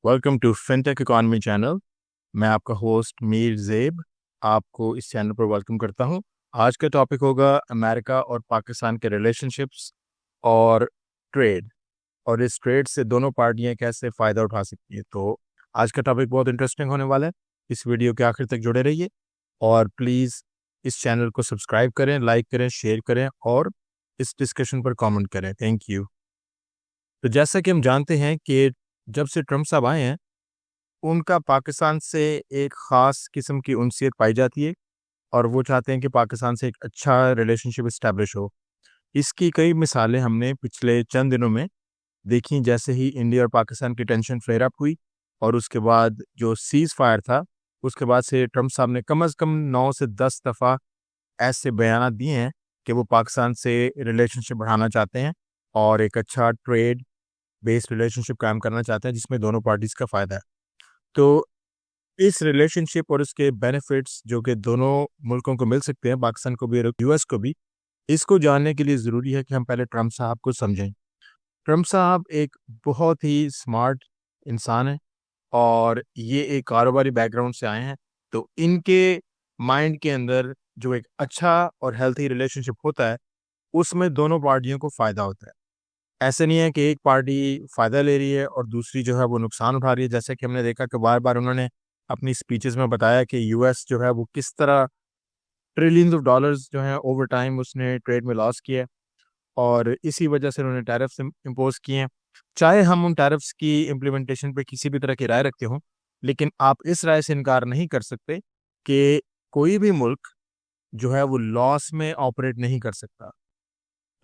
Welcome to fintech economy channel. मैं आपका host Mir ज़ेब आपको इस चैनल पर वेलकम करता हूं। आज का टॉपिक होगा अमेरिका और पाकिस्तान के रिलेशनशिप्स और ट्रेड, और इस ट्रेड से दोनों पार्टियां कैसे फ़ायदा उठा सकती हैं। तो आज का टॉपिक बहुत इंटरेस्टिंग होने वाला है। इस वीडियो के आखिर तक जुड़े रहिए और प्लीज़ इस चैनल को सब्सक्राइब करें, लाइक करें, शेयर करें और इस डिस्कशन पर कमेंट करें। Thank you. तो जैसा कि हम जानते हैं कि जब से ट्रम्प साहब आए हैं, उनका पाकिस्तान से एक ख़ास किस्म की उनसीयत पाई जाती है और वो चाहते हैं कि पाकिस्तान से एक अच्छा रिलेशनशिप इस्टेब्लिश हो। इसकी कई मिसालें हमने पिछले चंद दिनों में देखी। जैसे ही इंडिया और पाकिस्तान की टेंशन फ्लेयर अप हुई और उसके बाद जो सीज़ फायर था, उसके बाद से ट्रम्प साहब ने कम से कम 9 से 10 दफ़ा ऐसे बयान दिए हैं कि वो पाकिस्तान से रिलेशनशिप बढ़ाना चाहते हैं और एक अच्छा ट्रेड बेस्ड रिलेशनशिप कायम करना चाहते हैं जिसमें दोनों पार्टीज़ का फ़ायदा है। तो इस रिलेशनशिप और इसके बेनिफिट्स जो कि दोनों मुल्कों को मिल सकते हैं, पाकिस्तान को भी और यूएस को भी, इसको जानने के लिए ज़रूरी है कि हम पहले ट्रम्प साहब को समझें। ट्रम्प साहब एक बहुत ही स्मार्ट इंसान है और ये एक कारोबारी बैकग्राउंड से आए हैं। तो इनके माइंड के अंदर जो एक अच्छा और हेल्थी रिलेशनशिप होता है, उसमें दोनों पार्टियों को फ़ायदा होता है। ऐसे नहीं है कि एक पार्टी फ़ायदा ले रही है और दूसरी जो है वो नुकसान उठा रही है। जैसे कि हमने देखा कि बार-बार उन्होंने अपनी स्पीचेज़ में बताया कि यूएस जो है वो किस तरह ट्रिलियंस ऑफ डॉलर्स जो हैं ओवर टाइम उसने ट्रेड में लॉस किया है और इसी वजह से उन्होंने टैरिफ्स इम्पोज़ किए हैं। चाहे हम उन टैरिफ्स की इम्प्लीमेंटेशन पे किसी भी तरह की राय रखते हों, लेकिन आप इस राय से इनकार नहीं कर सकते कि कोई भी मुल्क जो है वो लॉस में ऑपरेट नहीं कर सकता।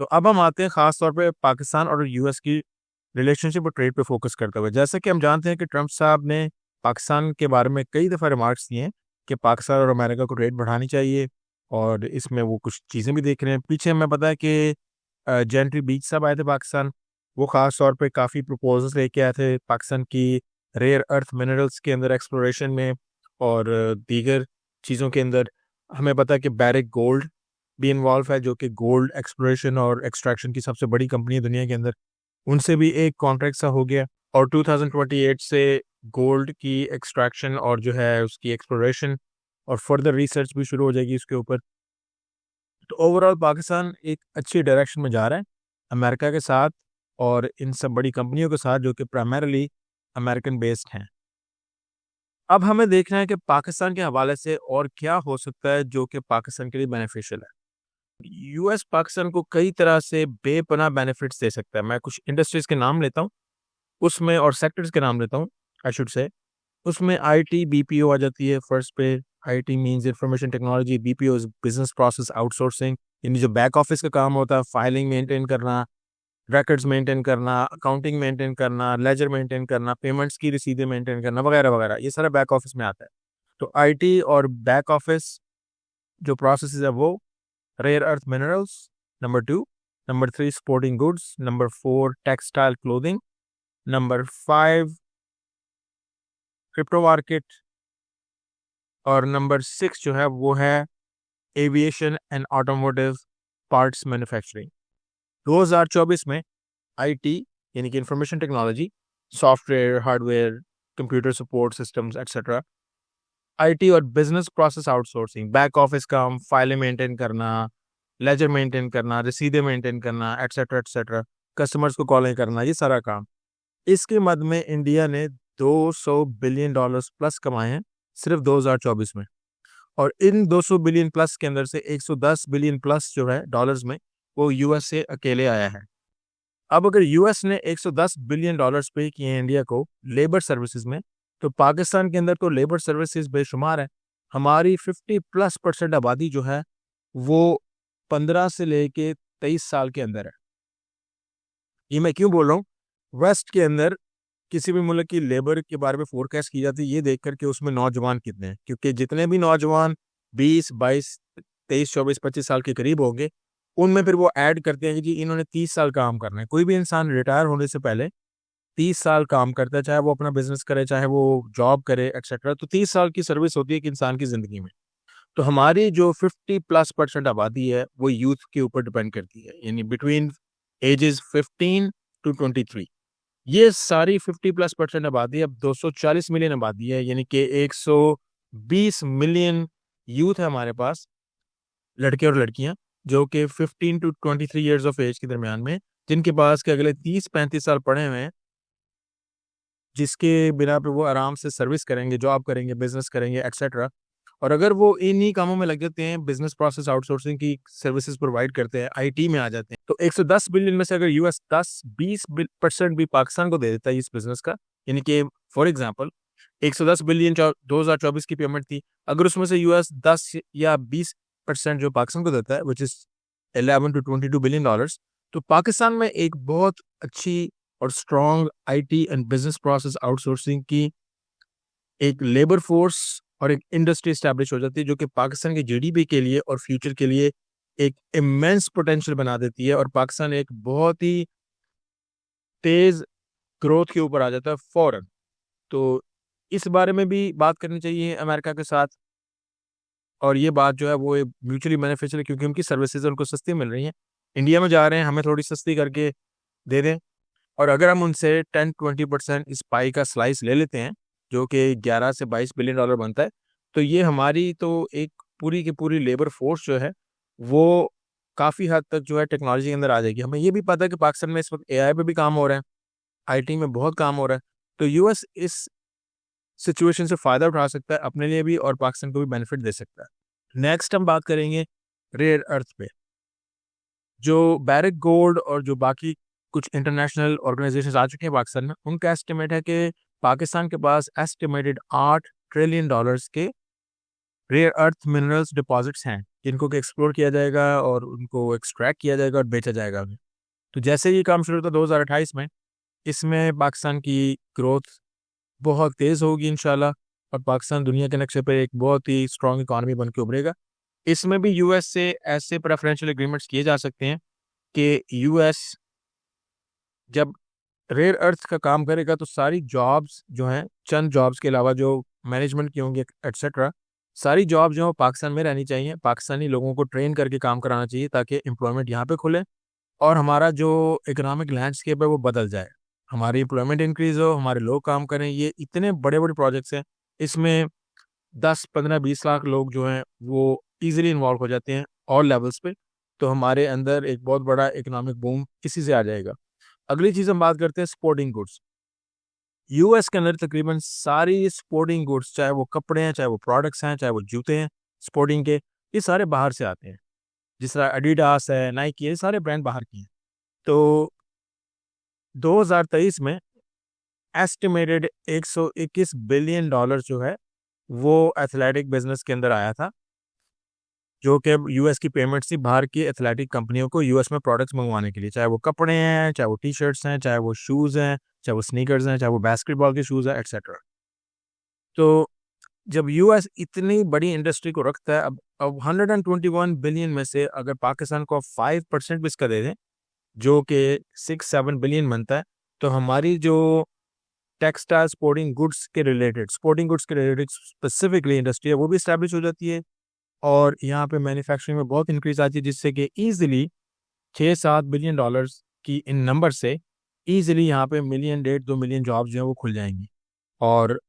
तो अब हम आते हैं ख़ास तौर पे पाकिस्तान और यूएस की रिलेशनशिप और ट्रेड पे फोकस करते हुए। जैसा कि हम जानते हैं कि ट्रम्प साहब ने पाकिस्तान के बारे में कई दफ़ा रिमार्क्स दिए हैं कि पाकिस्तान और अमेरिका को ट्रेड बढ़ानी चाहिए और इसमें वो कुछ चीज़ें भी देख रहे हैं। पीछे हमें पता है कि जेनेटली बीच साहब आए थे पाकिस्तान। वो ख़ास तौर पे काफ़ी प्रपोजल्स लेके आए थे पाकिस्तान की रेयर अर्थ मिनरल्स के अंदर एक्सप्लोरेशन में और दीगर चीज़ों के अंदर। हमें पता है कि बैरिक गोल्ड भी इन्वॉल्व है, जो कि गोल्ड एक्सप्लोरेशन और एक्सट्रैक्शन की सबसे बड़ी कंपनी है दुनिया के अंदर। उनसे भी एक कॉन्ट्रैक्ट सा हो गया और 2028 से गोल्ड की एक्सट्रैक्शन और जो है उसकी एक्सप्लोरेशन और फर्दर रिसर्च भी शुरू हो जाएगी उसके ऊपर। तो ओवरऑल पाकिस्तान एक अच्छी डायरेक्शन में जा रहा है अमेरिका के साथ और इन सब बड़ी कंपनियों के साथ जो कि प्राइमरीली अमेरिकन बेस्ड हैं। अब हमें देखना है कि पाकिस्तान के हवाले से और क्या हो सकता है जो कि पाकिस्तान के लिए बेनिफिशियल है। यूएस पाकिस्तान को कई तरह से बेपनाह बेनिफिट्स दे सकता है। मैं कुछ इंडस्ट्रीज के नाम लेता हूँ उसमें और सेक्टर्स के नाम लेता हूँ, आई शुड से। उसमें आईटी बीपीओ आ जाती है फर्स्ट पे। IT means information technology, BPO is business process outsourcing, यानी जो बैक ऑफिस का काम होता है, फाइलिंग मेंटेन करना, रिकॉर्ड्स मेंटेन करना, अकाउंटिंग मेंटेन करना, लेजर मेंटेन करना, पेमेंट्स की रसीदें मेंटेन करना वगैरह वगैरह, ये सारा बैक ऑफिस में आता है। तो आईटी और बैक ऑफिस जो प्रोसेस है वो rare earth minerals, number 2, number 3 sporting goods, number 4 textile clothing, number 5 crypto market और नंबर 6 जो है वो है aviation and automotive parts manufacturing. 2024 में आईटी यानी कि information technology, software, hardware, computer support systems etcetera, IT और business process outsourcing, back office काम, फाइलें मेंटेन करना, लेजर मेंटेन करना, रसीदें मेंटेन करना एक्सेट्रा एक्सेट्रा, कस्टमर्स को कॉलें करना, ये सारा काम। इसके मद में इंडिया ने 200 बिलियन डॉलर्स प्लस कमाए हैं सिर्फ 2024 में। और इन 200 बिलियन प्लस के अंदर से 110 बिलियन प्लस जो है डॉलर्स में, वो यूएस से अकेले आया है। अब अगर यूएस ने 110 बिलियन डॉलर्स पे किए हैं इंडिया को लेबर सर्विसेज में, तो पाकिस्तान के अंदर तो लेबर सर्विसेज बेशुमार है। हमारी 50+% आबादी जो है वो 15 से लेके 23 साल के अंदर है। ये मैं क्यों बोल रहा हूँ? वेस्ट के अंदर किसी भी मुल्क की लेबर के बारे में फोरकास्ट की जाती है ये देख कर के उसमें नौजवान कितने हैं, क्योंकि जितने भी नौजवान 20, 22, 23, 24, 25 साल के करीब होंगे, उनमें फिर वो ऐड करते हैं कि जी इन्होंने 30 साल काम करना है। कोई भी इंसान रिटायर होने से पहले 30 साल काम करता है, चाहे वो अपना बिजनेस करे, चाहे वो जॉब करे एक्सेट्रा। तो 30 साल की सर्विस होती है एक इंसान की ज़िंदगी में। तो हमारी जो 50+% आबादी है वो यूथ के ऊपर डिपेंड करती है, यानी बिटवीन एजेस 15 to 23। ये सारी 50+% आबादी अब 240 मिलियन आबादी है, यानी कि 120 मिलियन यूथ है हमारे पास, लड़के और लड़कियां, जो कि 15 टू 23 ईयर्स ऑफ एज के दरमियान में, जिनके पास के अगले 30-35 साल पड़े हुए हैं, जिसके बिना पे वो आराम से सर्विस करेंगे, जॉब करेंगे, बिजनेस करेंगे, एक्सेट्रा। और अगर वो इन्हीं कामों में लग जाते हैं, बिजनेस प्रोसेस आउटसोर्सिंग की सर्विसेज प्रोवाइड करते हैं, आईटी में आ जाते हैं, तो 110 बिलियन में से अगर यूएस 10-20% भी पाकिस्तान को दे देता है इस बिजनेस का, यानी कि फॉर एग्जांपल 110 बिलियन 2024 की पेमेंट थी, अगर उसमें से यूएस 10 या 20% जो पाकिस्तान को देता है, which is 11 to 22 billion dollars, तो पाकिस्तान में एक बहुत अच्छी और strong IT and business process outsourcing की एक लेबर फोर्स और एक इंडस्ट्री स्टैब्लिश हो जाती है, जो कि पाकिस्तान के जीडीपी के लिए और फ्यूचर के लिए एक इमेंस पोटेंशियल बना देती है, और पाकिस्तान एक बहुत ही तेज ग्रोथ के ऊपर आ जाता है फौरन। तो इस बारे में भी बात करनी चाहिए अमेरिका के साथ, और ये बात जो है वो म्यूचुअली बेनिफिशियल है, क्योंकि उनकी सर्विसेज उनको सस्ती मिल रही हैं। इंडिया में जा रहे हैं, हमें थोड़ी सस्ती करके दे दें, और अगर हम उनसे 10-20% इस पाई का स्लाइस ले लेते हैं, जो कि 11 से 22 बिलियन डॉलर बनता है, तो ये हमारी तो एक पूरी की पूरी लेबर फोर्स जो है वो काफ़ी हद तक जो है टेक्नोलॉजी के अंदर आ जाएगी। हमें ये भी पता है कि पाकिस्तान में इस वक्त एआई पे भी काम हो रहा है, आईटी में बहुत काम हो रहा है, तो यूएस इस सिचुएशन से फ़ायदा उठा सकता है अपने लिए भी, और पाकिस्तान को भी बेनिफिट दे सकता है। नेक्स्ट हम बात करेंगे रेयर अर्थ पे। जो बैरिक गोल्ड और जो बाकी कुछ इंटरनेशनल ऑर्गेनाइजेशंस आ चुके हैं पाकिस्तान में, उनका एस्टिमेट है कि पाकिस्तान के पास एस्टिमेटेड $8 ट्रिलियन के रेयर अर्थ मिनरल्स डिपॉजिट्स हैं, जिनको कि एक्सप्लोर किया जाएगा और उनको एक्सट्रैक्ट किया जाएगा और बेचा जाएगा उन्हें। तो जैसे ये काम शुरू होता 2028 में, इसमें पाकिस्तान की ग्रोथ बहुत तेज़ होगी इंशाल्लाह, और पाकिस्तान दुनिया के नक्शे पर एक बहुत ही स्ट्रॉन्ग इकॉनमी बन के उभरेगा। इसमें भी यूएस से ऐसे प्रेफरेंशियल एग्रीमेंट्स किए जा सकते हैं कि यूएस जब रेयर अर्थ का काम करेगा, तो सारी जॉब्स जो हैं, चंद जॉब्स के अलावा जो मैनेजमेंट की होंगी एक्सेट्रा, सारी जॉब जो है पाकिस्तान में रहनी चाहिए। पाकिस्तानी लोगों को ट्रेन करके काम कराना चाहिए, ताकि एम्प्लॉयमेंट यहाँ पे खुले और हमारा जो इकोनॉमिक लैंडस्केप है वो बदल जाए, हमारी एम्प्लॉयमेंट इंक्रीज हो, हमारे लोग काम करें। ये इतने बड़े बड़े प्रोजेक्ट्स हैं, इसमें 10-15-20 लाख लोग जो हैं वो ईजिली इन्वॉल्व हो जाते हैं ऑल लेवल्स पे, तो हमारे अंदर एक बहुत बड़ा इकोनॉमिक बूम इसी से आ जाएगा। अगली चीज़ हम बात करते हैं स्पोर्टिंग गुड्स। यूएस के अंदर तकरीबन सारी स्पोर्टिंग गुड्स, चाहे वो कपड़े हैं, चाहे वो प्रोडक्ट्स हैं, चाहे वो जूते हैं स्पोर्टिंग के, ये सारे बाहर से आते हैं। जिस तरह एडिडास है, नाइकी है, ये सारे ब्रांड बाहर के हैं। तो 2023 में एस्टिमेटेड $121 बिलियन जो है वो एथलेटिक बिजनेस के अंदर आया था, जो कि यूएस की पेमेंट्स थी बाहर की एथलेटिक कंपनियों को यूएस में प्रोडक्ट्स मंगवाने के लिए, चाहे वो कपड़े हैं, चाहे वो टी शर्ट्स हैं, चाहे वो शूज़ हैं, चाहे वो स्नीकर्स हैं, चाहे वो बास्केटबॉल के शूज़ हैं, एक्सेट्रा। तो जब यूएस इतनी बड़ी इंडस्ट्री को रखता है, अब 121 बिलियन में से अगर पाकिस्तान को 5% भी इसका दे दें, जो कि 6-7 बिलियन बनता है, तो हमारी जो टेक्सटाइल स्पोर्टिंग गुड्स के रिलेटेड स्पेसिफिकली इंडस्ट्री है, वो भी इस्टेब्लिश हो जाती है, और यहाँ पे मैन्युफैक्चरिंग में बहुत इंक्रीज आती है, जिससे कि ईजिली 6-7 बिलियन डॉलर्स की इन नंबर से ईजिली यहाँ पे 1-1.5-2 मिलियन जॉब्स जो हैं वो खुल जाएंगी। और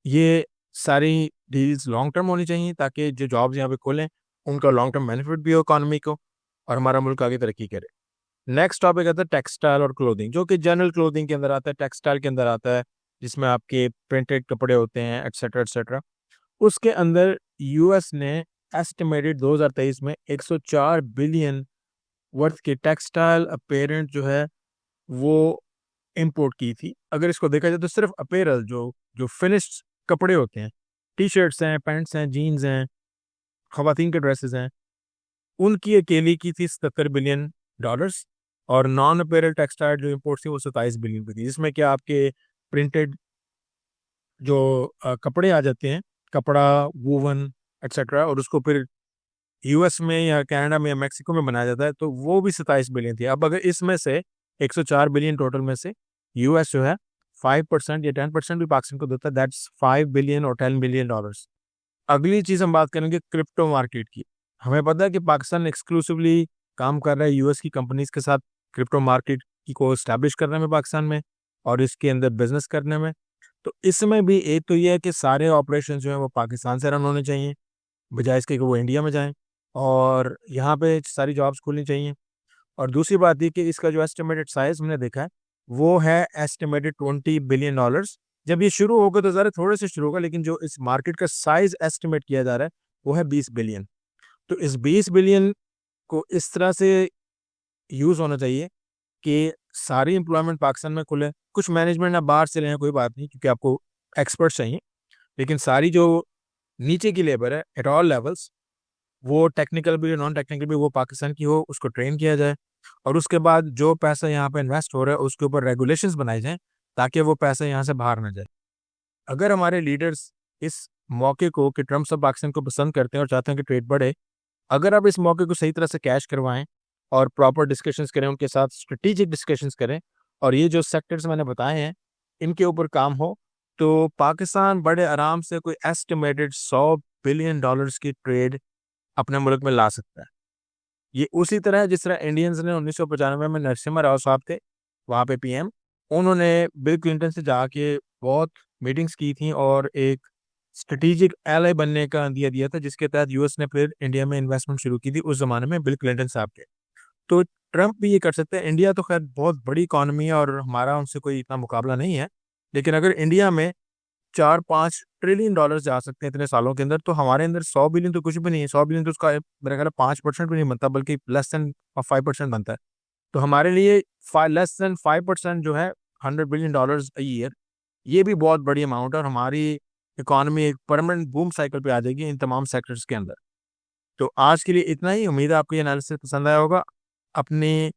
ये सारी डील्स लॉन्ग टर्म होनी चाहिए, ताकि जो जॉब्स यहाँ पे खुलें उनका लॉन्ग टर्म बेनिफिट भी हो इकॉनमी को, और हमारा मुल्क आगे तरक्की करे। नेक्स्ट टॉपिक आता है टेक्सटाइल और क्लोथिंग, जो कि जनरल क्लोथिंग के अंदर आता है, टेक्सटाइल के अंदर आता है, जिसमें आपके प्रिंटेड कपड़े होते हैं, एक्सेट्रा एक्सेट्रा। उसके अंदर यूएस ने एस्टिमेटेड 2023 में 104 बिलियन वर्थ के टेक्सटाइल अपेरेंट जो है वो इंपोर्ट की थी। अगर इसको देखा जाए तो सिर्फ अपेरल, जो जो फिनिश्ड कपड़े होते हैं, टी शर्ट्स हैं, पैंट्स हैं, जीन्स हैं, खवातीन के ड्रेसेस हैं, उनकी अकेली की थी $70 बिलियन, और नॉन अपेरल टेक्सटाइल जो इंपोर्ट थी वो 27 बिलियन की थी, जिसमें क्या आपके प्रिंटेड जो कपड़े आ जाते हैं, कपड़ा, वूवन एक्सेट्रा, और उसको फिर यूएस में या कनाडा में या मैक्सिको में बनाया जाता है, तो वो भी 27 बिलियन थी। अब अगर इसमें से 104 बिलियन टोटल में से यूएस जो है 5% या 10% भी पाकिस्तान को देता है, दैट्स 5 बिलियन और $10 बिलियन। अगली चीज़ हम बात करेंगे क्रिप्टो मार्केट की। हमें पता है कि पाकिस्तान एक्सक्लूसिवली काम कर रहा है यूएस की कंपनीज के साथ क्रिप्टो मार्केट की को इस्टेब्लिश करने में पाकिस्तान में, और इसके अंदर बिजनेस करने में। तो इसमें भी एक तो ये है कि सारे ऑपरेशन जो हैं वो पाकिस्तान से रन होने चाहिए, बजाय इसके कि वो इंडिया में जाएं, और यहाँ पे सारी जॉब्स खुलनी चाहिए। और दूसरी बात ये कि इसका जो एस्टिमेटेड साइज हमने देखा है वो है एस्टिमेटेड $20 बिलियन। जब ये शुरू होगा तो ज़रा थोड़े से शुरू होगा, लेकिन जो इस मार्केट का साइज एस्टिमेट किया जा रहा है वो है 20 बिलियन। तो इस 20 बिलियन को इस तरह से यूज़ होना चाहिए कि सारी एम्प्लॉयमेंट पाकिस्तान में खुले। कुछ मैनेजमेंट ना बाहर से लें, कोई बात नहीं, क्योंकि आपको एक्सपर्ट चाहिए, लेकिन सारी जो नीचे की लेबर है एट ऑल लेवल्स, वो टेक्निकल भी नॉन टेक्निकल भी, वो पाकिस्तान की हो, उसको ट्रेन किया जाए। और उसके बाद जो पैसा यहाँ पे इन्वेस्ट हो रहा है उसके ऊपर रेगुलेशंस बनाए जाएं ताकि वो पैसा यहाँ से बाहर ना जाए। अगर हमारे लीडर्स इस मौके को, कि ट्रम्प सब पाकिस्तान को पसंद करते हैं और चाहते हैं कि ट्रेड बढ़े, अगर आप इस मौके को सही तरह से कैश करवाएं और प्रॉपर डिस्कशंस करें, उनके साथ स्ट्रेटेजिक डिस्कशंस करें, और ये जो सेक्टर्स मैंने बताए हैं इनके ऊपर काम हो, तो पाकिस्तान बड़े आराम से कोई एस्टिमेटेड $100 बिलियन की ट्रेड अपने मुल्क में ला सकता है। ये उसी तरह है जिस तरह इंडियंस ने 1995 में, नरसिम्हा राव साहब थे वहाँ पे पीएम, उन्होंने बिल क्लिंटन से जाके बहुत मीटिंग्स की थी और एक स्ट्रेटेजिक एलाई बनने का अंदिया दिया था, जिसके तहत यूएस ने फिर इंडिया में इन्वेस्टमेंट शुरू की थी उस जमाने में बिल क्लिंटन साहब के। तो ट्रम्प भी ये कर सकते हैं। इंडिया तो खैर बहुत बड़ी इकॉनमी है और हमारा उनसे कोई इतना मुकाबला नहीं है, लेकिन अगर इंडिया में 4-5 ट्रिलियन डॉलर जा सकते हैं इतने सालों के अंदर, तो हमारे अंदर 100 बिलियन तो कुछ भी नहीं है। 100 बिलियन तो उसका मेरा ख्याल है 5% भी नहीं बनता, बल्कि लेस देन 5% बनता है। तो हमारे लिए लेस देन 5% जो है $100 बिलियन ईयर, ये भी बहुत बड़ी अमाउंट है, और हमारी इकॉनमी एक परमानेंट बूम साइकिल पे आ जाएगी इन तमाम सेक्टर्स के अंदर। तो आज के लिए इतना ही। उम्मीद है आपको ये एनालिसिस पसंद आया होगा। अपनी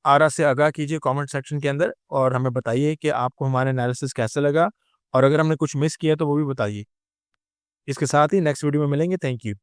आरा से आगाह कीजिए कमेंट सेक्शन के अंदर, और हमें बताइए कि आपको हमारा एनालिसिस कैसा लगा, और अगर हमने कुछ मिस किया तो वो भी बताइए। इसके साथ ही नेक्स्ट वीडियो में मिलेंगे। Thank you.